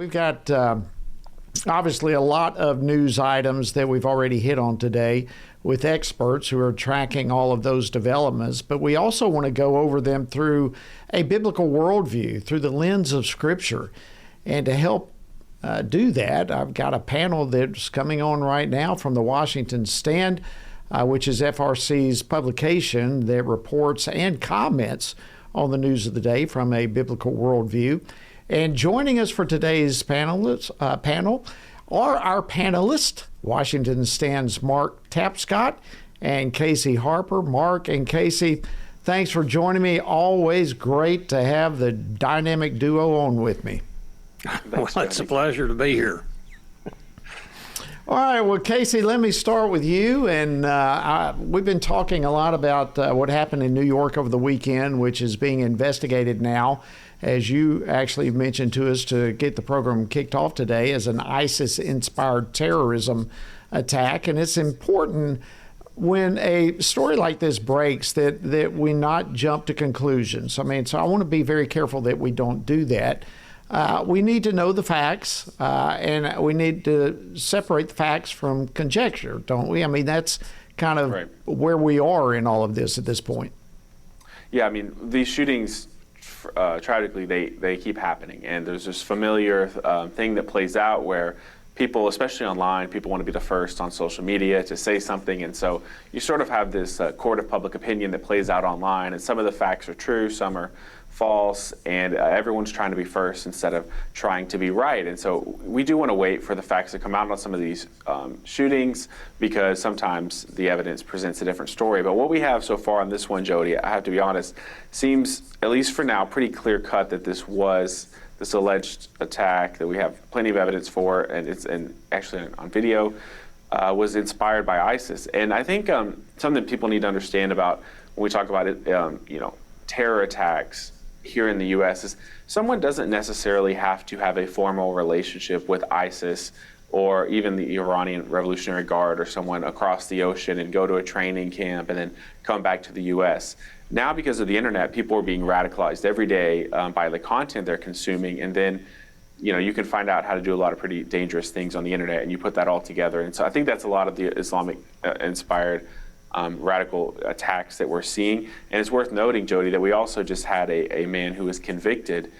We've got obviously a lot of news items that we've already hit on today with experts who are tracking all of those developments, but we also want to go over them through a biblical worldview, through the lens of Scripture. And to help do that, I've got a panel that's coming on right now from the Washington Stand, which is FRC's publication that reports and comments on the news of the day from a biblical worldview. And joining us for today's panel are our panelists, Washington Stand's Mark Tapscott and Casey Harper. Mark and Casey, thanks for joining me. Always great to have the dynamic duo on with me. Well, it's a pleasure to be here. All right, well, Casey, let me start with you. And we've been talking a lot about what happened in New York over the weekend, which is being investigated now, as you actually mentioned to us to get the program kicked off today, as an ISIS-inspired terrorism attack. And it's important when a story like this breaks that we not jump to conclusions. I mean, so I want to be very careful that we don't do that. We need to know the facts, and we need to separate the facts from conjecture, don't we? I mean, that's kind of right where we are in all of this at this point. Yeah, I mean, these shootings, tragically, they keep happening. And there's this familiar thing that plays out where people, especially online, people want to be the first on social media to say something. And so you sort of have this court of public opinion that plays out online. And some of the facts are true, some are false, and everyone's trying to be first instead of trying to be right. And so we do want to wait for the facts to come out on some of these shootings, because sometimes the evidence presents a different story. But what we have so far on this one, Jody, I have to be honest, seems, at least for now, pretty clear cut that this alleged attack that we have plenty of evidence for, and actually on video, was inspired by ISIS. And I think something people need to understand about when we talk about it, terror attacks here in the U.S. is someone doesn't necessarily have to have a formal relationship with ISIS or even the Iranian Revolutionary Guard or someone across the ocean and go to a training camp and then come back to the U.S. Now, because of the internet, people are being radicalized every day by the content they're consuming, and then you can find out how to do a lot of pretty dangerous things on the internet, and you put that all together. And so I think that's a lot of the Islamic inspired radical attacks that we're seeing. And it's worth noting, Jody, that we also just had a man who was convicted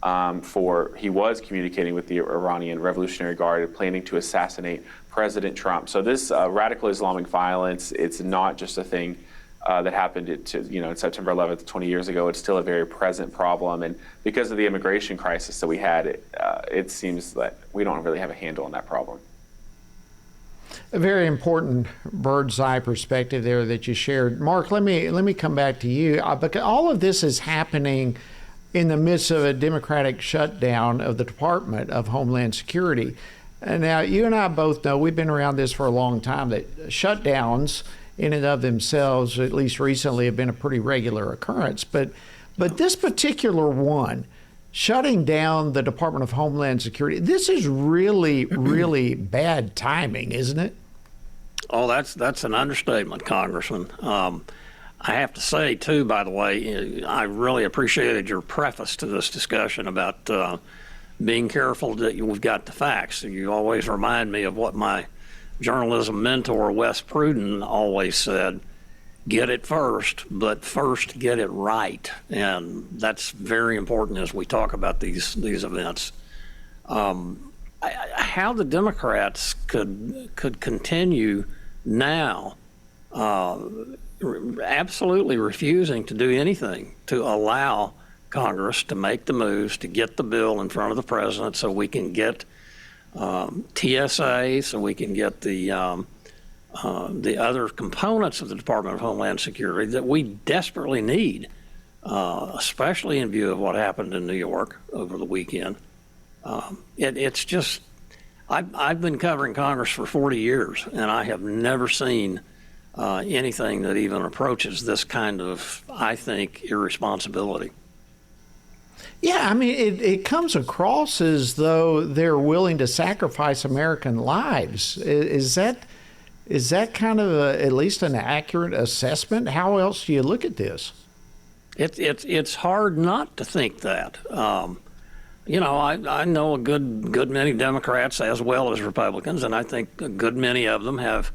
he was communicating with the Iranian Revolutionary Guard and planning to assassinate President Trump. So this radical Islamic violence, it's not just a thing that happened in September 11th, 20 years ago. It's still a very present problem. And because of the immigration crisis that we had, it seems that we don't really have a handle on that problem. A very important bird's eye perspective there that you shared. Mark, let me come back to you. Because all of this is happening in the midst of a Democratic shutdown of the Department of Homeland Security. And now, you and I both know, we've been around this for a long time, that shutdowns in and of themselves, at least recently, have been a pretty regular occurrence. But this particular one, shutting down the Department of Homeland Security, this is really, really bad timing, isn't it? Oh, that's an understatement, Congressman. I have to say, too, by the way, I really appreciated your preface to this discussion about being careful that we've got the facts. You always remind me of what my journalism mentor, Wes Pruden, always said: get it first, but first get it right. And that's very important as we talk about these events. How the Democrats could continue now absolutely refusing to do anything to allow Congress to make the moves to get the bill in front of the president so we can get TSA, so we can get the other components of the Department of Homeland Security that we desperately need, especially in view of what happened in New York over the weekend. It's just, I've been covering Congress for 40 years, and I have never seen anything that even approaches this kind of, I think, irresponsibility. Yeah, I mean, it comes across as though they're willing to sacrifice American lives. Is that kind of at least an accurate assessment? How else do you look at this? It's hard not to think that. I know a good many Democrats as well as Republicans, and I think a good many of them have.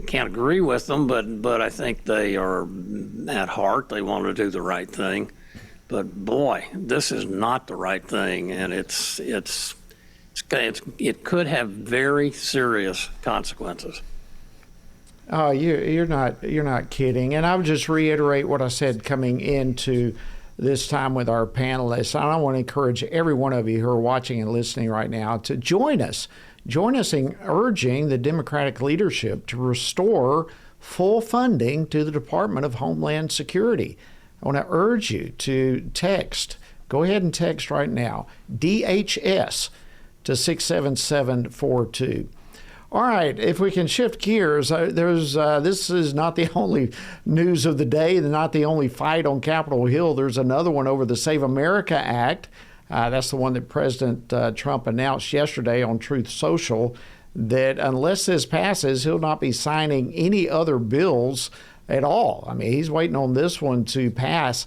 Can't agree with them, but I think they are, at heart, they want to do the right thing. But boy, this is not the right thing, and it could have very serious consequences. Oh, you're not kidding. And I would just reiterate what I said coming into this time with our panelists. I want to encourage every one of you who are watching and listening right now to join us. Join us in urging the Democratic leadership to restore full funding to the Department of Homeland Security. I want to urge you to text. Go ahead and text right now, DHS to 67742. All right, if we can shift gears, this is not the only news of the day, not the only fight on Capitol Hill. There's another one over the Save America Act. That's the one that President Trump announced yesterday on Truth Social, that unless this passes, he'll not be signing any other bills at all. I mean, he's waiting on this one to pass.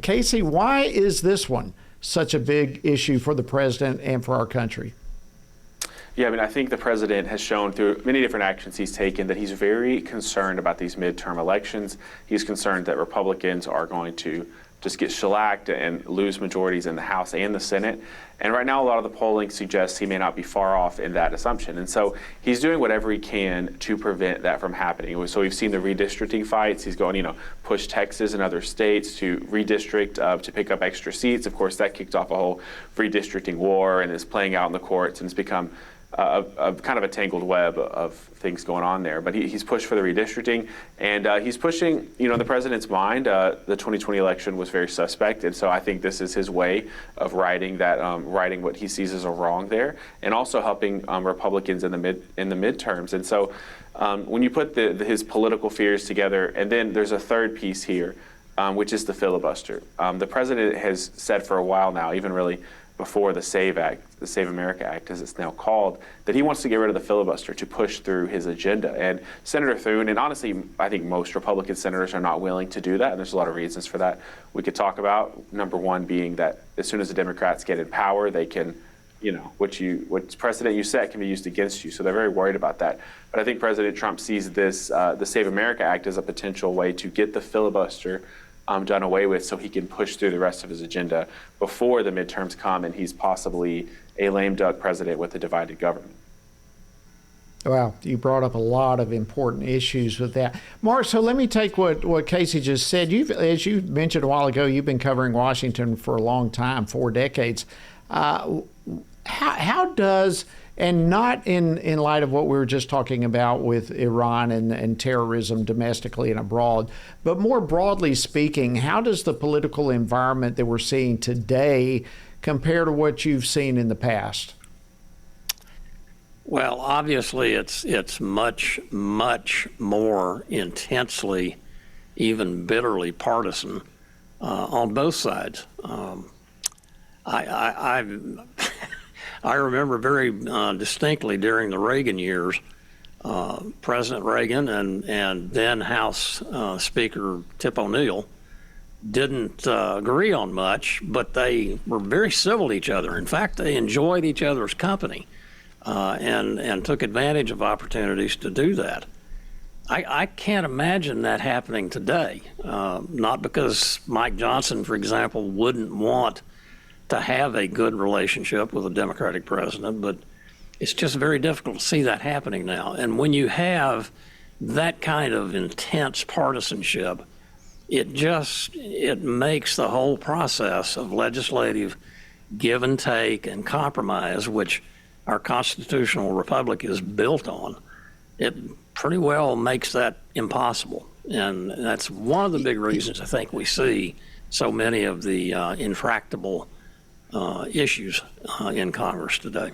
Casey, why is this one such a big issue for the president and for our country? Yeah, I mean, I think the president has shown through many different actions he's taken that he's very concerned about these midterm elections. He's concerned that Republicans are going to just get shellacked and lose majorities in the House and the Senate. And right now, a lot of the polling suggests he may not be far off in that assumption. And so he's doing whatever he can to prevent that from happening. So we've seen the redistricting fights. He's going, push Texas and other states to redistrict to pick up extra seats. Of course, that kicked off a whole redistricting war and is playing out in the courts, and it's become a kind of a tangled web of things going on there. But he's pushed for the redistricting, and he's pushing, in the president's mind, the 2020 election was very suspect, and so I think this is his way of righting what he sees as a wrong there, and also helping Republicans in the midterms. And so when you put his political fears together, and then there's a third piece here, which is the filibuster. The president has said for a while now, even really before the SAVE Act, the Save America Act, as it's now called, that he wants to get rid of the filibuster to push through his agenda. And Senator Thune, and honestly, I think most Republican senators are not willing to do that, and there's a lot of reasons for that we could talk about. Number one being that as soon as the Democrats get in power, they can, what precedent you set can be used against you. So they're very worried about that. But I think President Trump sees this, the Save America Act, as a potential way to get the filibuster done away with so he can push through the rest of his agenda before the midterms come and he's possibly a lame duck president with a divided government. Wow, you brought up a lot of important issues with that. Mark, so let me take what Casey just said. As you mentioned a while ago, you've been covering Washington for a long time, 4 decades. How does, and not in light of what we were just talking about with Iran and terrorism domestically and abroad, but more broadly speaking, how does the political environment that we're seeing today compare to what you've seen in the past? Well, obviously, it's much, much more intensely, even bitterly partisan on both sides. I remember very distinctly during the Reagan years, President Reagan and then House Speaker Tip O'Neill didn't agree on much, but they were very civil to each other. In fact, they enjoyed each other's company and took advantage of opportunities to do that. I can't imagine that happening today, not because Mike Johnson, for example, wouldn't want to have a good relationship with a Democratic president, but it's just very difficult to see that happening now. And when you have that kind of intense partisanship, it makes the whole process of legislative give and take and compromise, which our constitutional republic is built on, it pretty well makes that impossible. And that's one of the big reasons I think we see so many of the intractable issues in Congress today.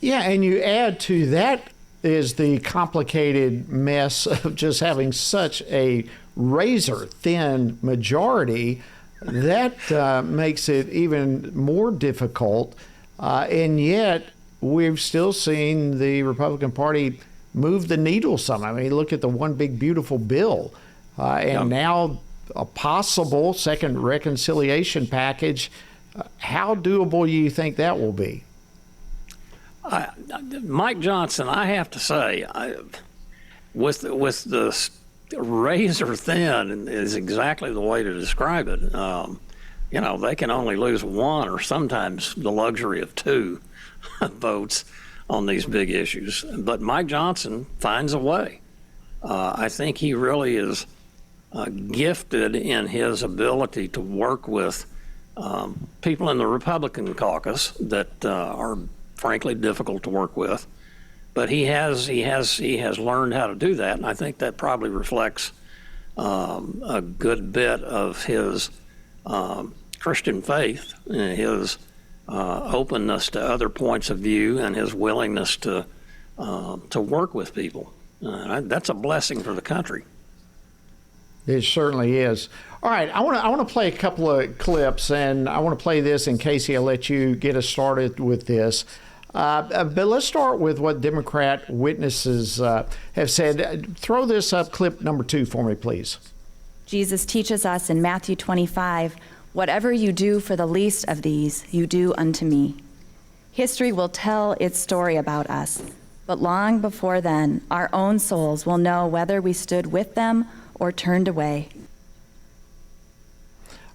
Yeah, and you add to that is the complicated mess of just having such a razor-thin majority that makes it even more difficult. And yet, we've still seen the Republican Party move the needle some. I mean, look at the one big beautiful bill. And now a possible second reconciliation package. How doable do you think that will be? Mike Johnson, I have to say, with the razor thin is exactly the way to describe it. They can only lose one or sometimes the luxury of two votes on these big issues. But Mike Johnson finds a way. I think he really is gifted in his ability to work with people in the Republican caucus that are frankly difficult to work with. But he has learned how to do that, and I think that probably reflects a good bit of his Christian faith and his openness to other points of view and his willingness to work with people. That's a blessing for the country. It certainly is. All right, I want to play a couple of clips, and I want to play this, and Casey, I'll let you get us started with this. But let's start with what Democrat witnesses have said. Throw this up, clip number 2 for me, please. Jesus teaches us in Matthew 25, "Whatever you do for the least of these, you do unto me." History will tell its story about us, but long before then, our own souls will know whether we stood with them or turned away.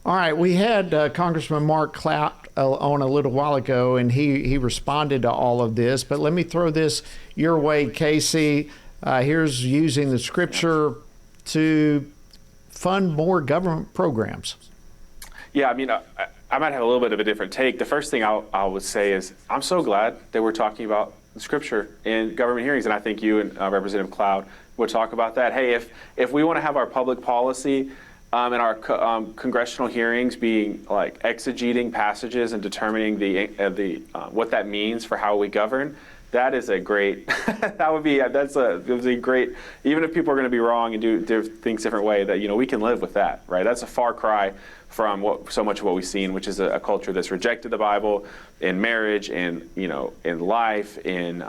All right, we had Congressman Mark Clout on a little while ago, and he responded to all of this. But let me throw this your way, Casey. Here's using the scripture to fund more government programs. Yeah, I mean, I might have a little bit of a different take. The first thing I would say is I'm so glad that we're talking about the scripture in government hearings, and I think you and Representative Cloud would talk about that. Hey, if we want to have our public policy and our congressional hearings being like exegeting passages and determining the what that means for how we govern, that is a great. That would be great. Even if people are going to be wrong and do things different way, that we can live with that, right? That's a far cry from so much of what we've seen, which is a culture that's rejected the Bible in marriage, in life, in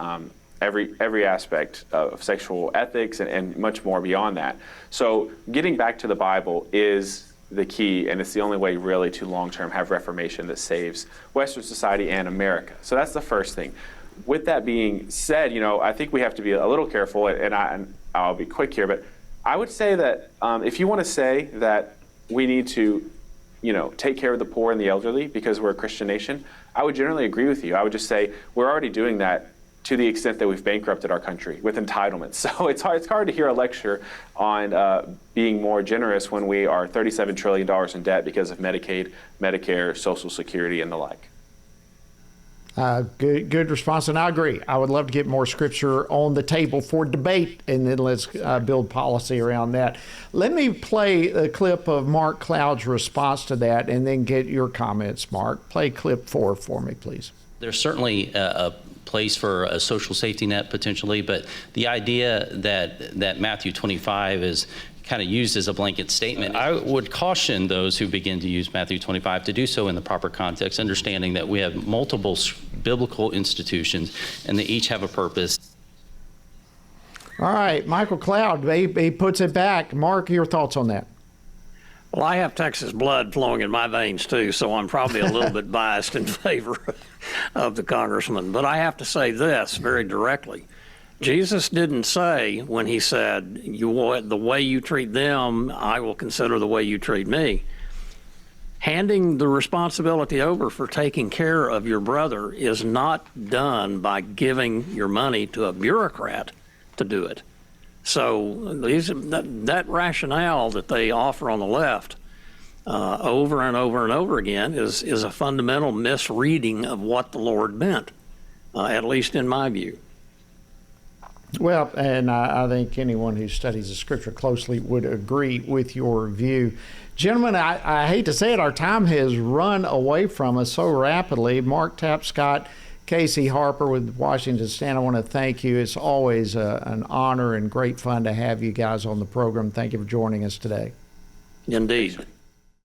every aspect of sexual ethics and much more beyond that. So getting back to the Bible is the key, and it's the only way really to long-term have reformation that saves Western society and America. So that's the first thing. With that being said, I think we have to be a little careful, and I'll be quick here, but I would say that if you want to say that we need to take care of the poor and the elderly because we're a Christian nation, I would generally agree with you. I would just say we're already doing that to the extent that we've bankrupted our country with entitlements. So it's hard to hear a lecture on being more generous when we are $37 trillion in debt because of Medicaid, Medicare, Social Security, and the like. Good response, and I agree. I would love to get more scripture on the table for debate, and then let's build policy around that. Let me play a clip of Mark Cloud's response to that, and then get your comments, Mark. Play clip 4 for me, please. There's certainly a place for a social safety net potentially, but the idea that Matthew 25 is kind of used as a blanket statement, I would caution those who begin to use Matthew 25 to do so in the proper context, understanding that we have multiple biblical institutions and they each have a purpose. All right, Michael Cloud, he puts it back. Mark, your thoughts on that? Well, I have Texas blood flowing in my veins too, so I'm probably a little bit biased in favor of the congressman. But I have to say this very directly. Jesus didn't say when he said, the way you treat them, I will consider the way you treat me. Handing the responsibility over for taking care of your brother is not done by giving your money to a bureaucrat to do it. So that rationale that they offer on the left over and over and over again is a fundamental misreading of what the Lord meant, at least in my view. Well, and I think anyone who studies the scripture closely would agree with your view. Gentlemen, I hate to say it, our time has run away from us so rapidly. Mark Tapscott, Casey Harper with Washington Stand, I want to thank you. It's always an honor and great fun to have you guys on the program. Thank you for joining us today. Indeed.